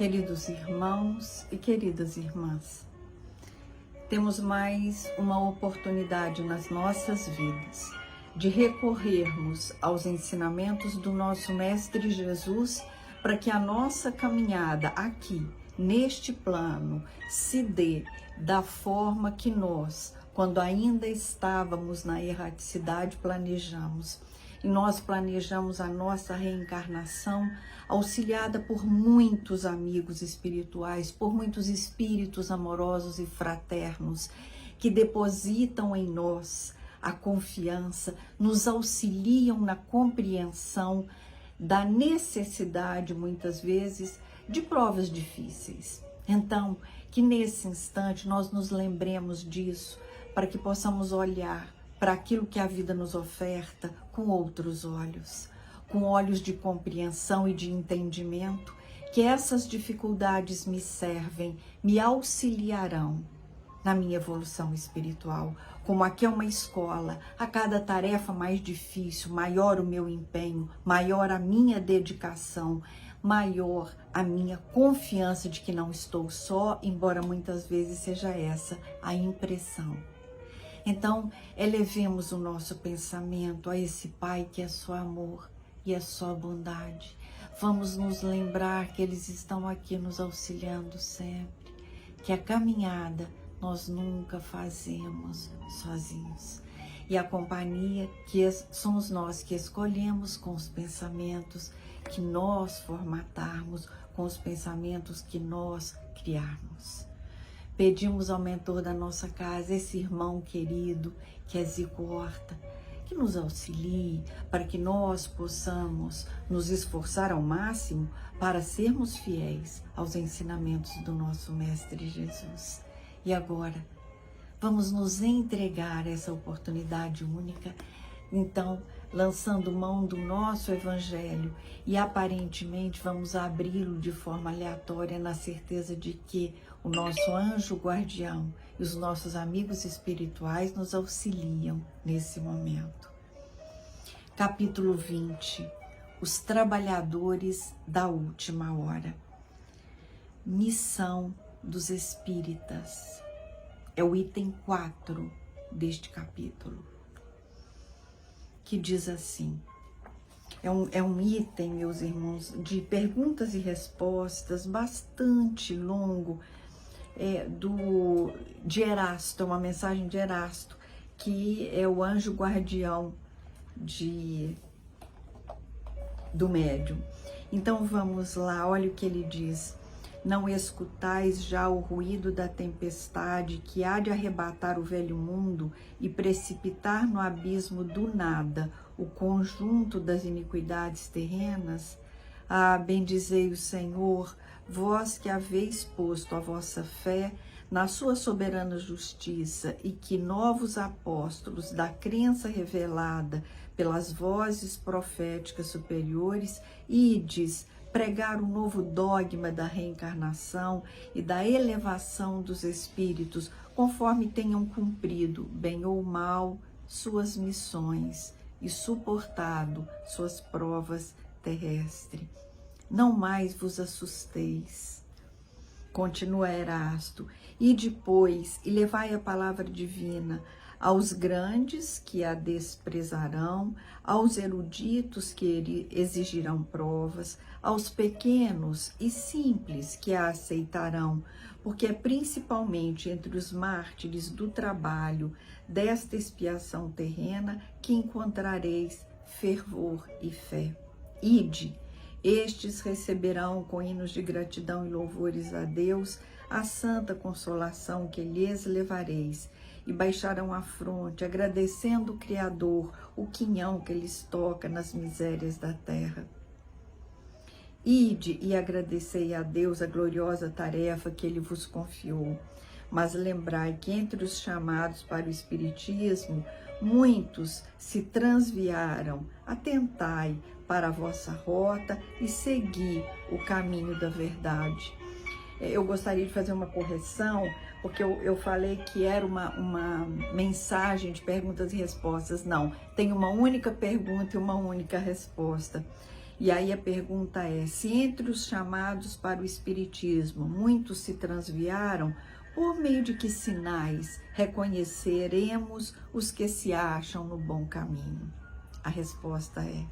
Queridos irmãos e queridas irmãs, temos mais uma oportunidade nas nossas vidas de recorrermos aos ensinamentos do nosso Mestre Jesus para que a nossa caminhada aqui, neste plano, se dê da forma que nós, quando ainda estávamos na erraticidade, planejamos. E nós planejamos a nossa reencarnação auxiliada por muitos amigos espirituais, por muitos espíritos amorosos e fraternos que depositam em nós a confiança, nos auxiliam na compreensão da necessidade, muitas vezes, de provas difíceis. Então, que nesse instante nós nos lembremos disso, para que possamos olhar para aquilo que a vida nos oferta com outros olhos, com olhos de compreensão e de entendimento, que essas dificuldades me servem, me auxiliarão na minha evolução espiritual. Como aqui é uma escola, a cada tarefa mais difícil, maior o meu empenho, maior a minha dedicação, maior a minha confiança de que não estou só, embora muitas vezes seja essa a impressão. Então, elevemos o nosso pensamento a esse Pai que é só amor e é só bondade. Vamos nos lembrar que eles estão aqui nos auxiliando sempre, que a caminhada nós nunca fazemos sozinhos. E a companhia que somos nós que escolhemos com os pensamentos que nós formatarmos, com os pensamentos que nós criarmos. Pedimos ao mentor da nossa casa, esse irmão querido, que é Zico Horta, que nos auxilie para que nós possamos nos esforçar ao máximo para sermos fiéis aos ensinamentos do nosso Mestre Jesus. E agora, vamos nos entregar a essa oportunidade única, então, lançando mão do nosso Evangelho e aparentemente vamos abri-lo de forma aleatória na certeza de que o nosso anjo guardião e os nossos amigos espirituais nos auxiliam nesse momento. Capítulo 20. Os trabalhadores da última hora. Missão dos espíritas. É o item 4 deste capítulo, que diz assim, é um item, meus irmãos, de perguntas e respostas bastante longo, de Erasto, uma mensagem de Erasto, que é o anjo guardião do médium. Então vamos lá, olha o que ele diz. Não escutais já o ruído da tempestade que há de arrebatar o velho mundo e precipitar no abismo do nada o conjunto das iniquidades terrenas? Ah, bendizei o Senhor, vós que haveis posto a vossa fé na sua soberana justiça e que novos apóstolos da crença revelada pelas vozes proféticas superiores, ides pregar o novo dogma da reencarnação e da elevação dos espíritos, conforme tenham cumprido, bem ou mal, suas missões e suportado suas provas terrestres. Não mais vos assusteis. Continua Erasto. E depois, e levai a palavra divina aos grandes que a desprezarão, aos eruditos que exigirão provas, aos pequenos e simples que a aceitarão, porque é principalmente entre os mártires do trabalho desta expiação terrena que encontrareis fervor e fé. Ide, estes receberão com hinos de gratidão e louvores a Deus a santa consolação que lhes levareis, e baixarão a fronte, agradecendo o Criador o quinhão que lhes toca nas misérias da terra. Ide e agradecei a Deus a gloriosa tarefa que Ele vos confiou, mas lembrai que entre os chamados para o Espiritismo, muitos se transviaram. Atentai para a vossa rota e segui o caminho da verdade. Eu gostaria de fazer uma correção, porque eu falei que era uma mensagem de perguntas e respostas. Não, tem uma única pergunta e uma única resposta. E aí a pergunta é, se entre os chamados para o Espiritismo muitos se transviaram, por meio de que sinais reconheceremos os que se acham no bom caminho? A resposta é,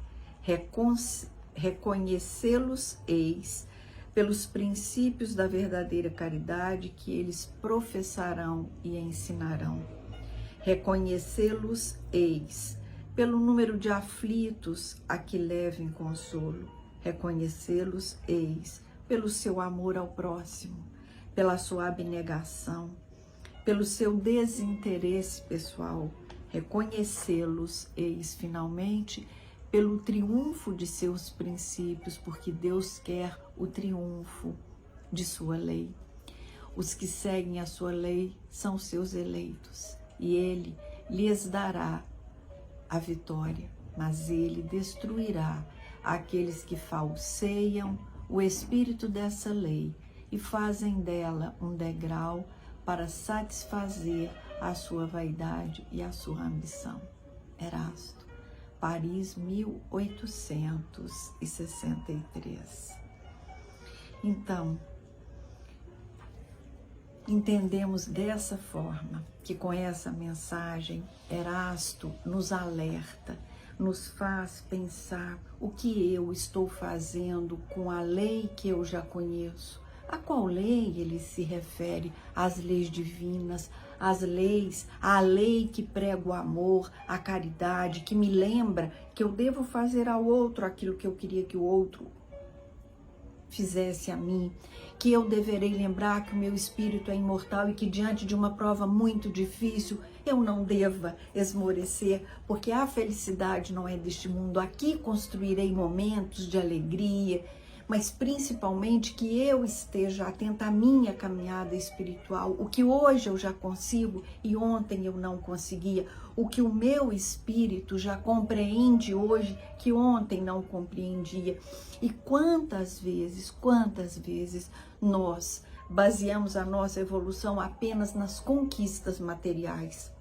reconhecê-los eis pelos princípios da verdadeira caridade que eles professarão e ensinarão. Reconhecê-los eis pelo número de aflitos a que levem consolo. Reconhecê-los eis pelo seu amor ao próximo, pela sua abnegação, pelo seu desinteresse pessoal. Reconhecê-los eis finalmente pelo triunfo de seus princípios, porque Deus quer o triunfo de sua lei. Os que seguem a sua lei são seus eleitos, e Ele lhes dará a vitória, mas Ele destruirá aqueles que falseiam o espírito dessa lei e fazem dela um degrau para satisfazer a sua vaidade e a sua ambição. Erasto, Paris, 1863. Então, entendemos dessa forma que com essa mensagem Erasto nos alerta, nos faz pensar o que eu estou fazendo com a lei que eu já conheço. A qual lei ele se refere? Às leis divinas, às leis, à lei que prega o amor, a caridade, que me lembra que eu devo fazer ao outro aquilo que eu queria que o outro fizesse a mim, que eu deverei lembrar que o meu espírito é imortal e que diante de uma prova muito difícil eu não deva esmorecer, porque a felicidade não é deste mundo. Aqui construirei momentos de alegria, mas principalmente que eu esteja atenta à minha caminhada espiritual, o que hoje eu já consigo e ontem eu não conseguia, o que o meu espírito já compreende hoje que ontem não compreendia. E quantas vezes nós baseamos a nossa evolução apenas nas conquistas materiais.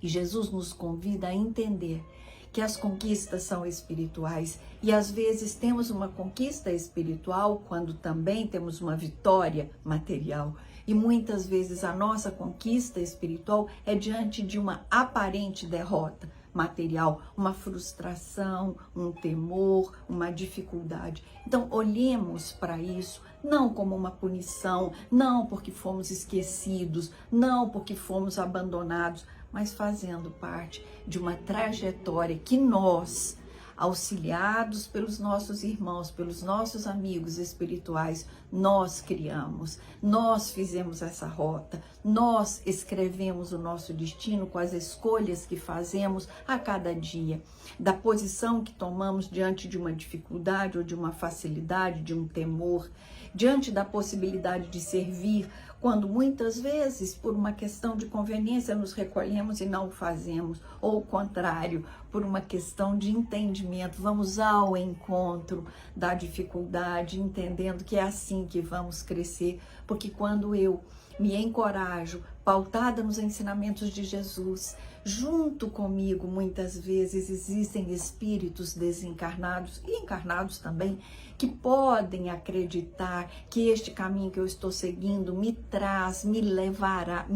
E Jesus nos convida a entender que as conquistas são espirituais e às vezes temos uma conquista espiritual quando também temos uma vitória material. E muitas vezes a nossa conquista espiritual é diante de uma aparente derrota material, uma frustração, um temor, uma dificuldade. Então olhemos para isso não como uma punição, não porque fomos esquecidos, não porque fomos abandonados, mas fazendo parte de uma trajetória que nós, auxiliados pelos nossos irmãos, pelos nossos amigos espirituais, nós criamos, nós fizemos essa rota, nós escrevemos o nosso destino com as escolhas que fazemos a cada dia, da posição que tomamos diante de uma dificuldade ou de uma facilidade, de um temor, diante da possibilidade de servir, quando muitas vezes, por uma questão de conveniência, nos recolhemos e não o fazemos, ou o contrário, por uma questão de entendimento, vamos ao encontro da dificuldade, entendendo que é assim que vamos crescer, porque quando eu me encorajo, pautada nos ensinamentos de Jesus, junto comigo, muitas vezes, existem espíritos desencarnados e encarnados também, que podem acreditar que este caminho que eu estou seguindo me traz e me levará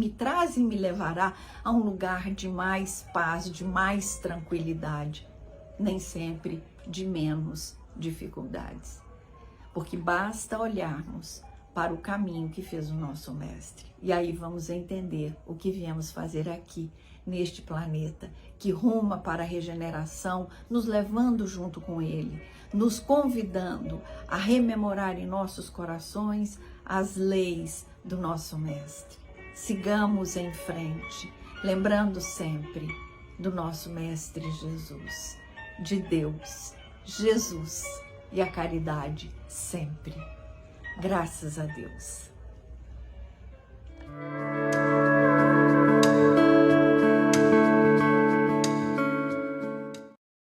a um lugar de mais paz, de mais tranquilidade, nem sempre de menos dificuldades. Porque basta olharmos para o caminho que fez o nosso mestre. E aí vamos entender o que viemos fazer aqui, neste planeta, que ruma para a regeneração, nos levando junto com ele, nos convidando a rememorar em nossos corações as leis do nosso mestre. Sigamos em frente, lembrando sempre do nosso mestre Jesus, de Deus, Jesus e a caridade sempre. Graças a Deus.